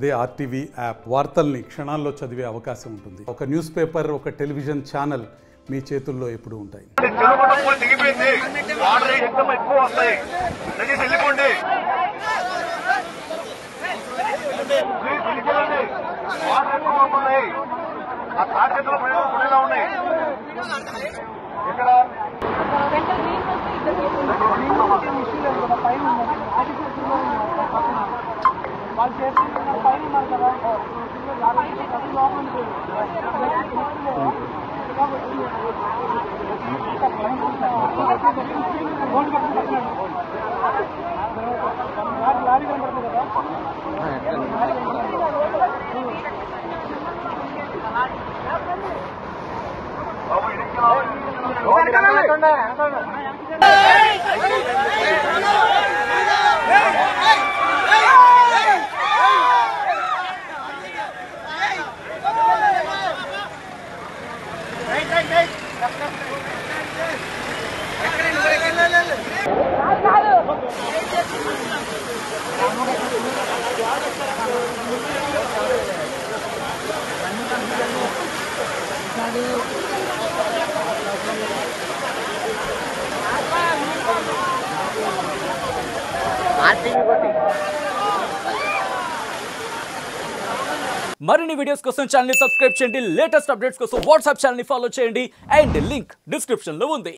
అదే RTV app వార్తల్ని క్షణాల్లో చదివే అవకాశం ఉంటుంది. ఒక న్యూస్ పేపర్, ఒక టెలివిజన్ ఛానల్ మీ చేతుల్లో ఎప్పుడూ ఉంటాయి. వాళ్ళు చేస్తున్న పైన ఉన్నారు కదా లారీ కనబడుతుంది కదా మరిన్ని వీడియోస్ కోసం ఛానల్ ని సబ్స్క్రైబ్ చేయండి. లేటెస్ట్ అప్డేట్స్ కోసం వాట్సాప్ ఛానల్ ని ఫాలో చేయండి. అండ్ లింక్ డిస్క్రిప్షన్ లో ఉంది.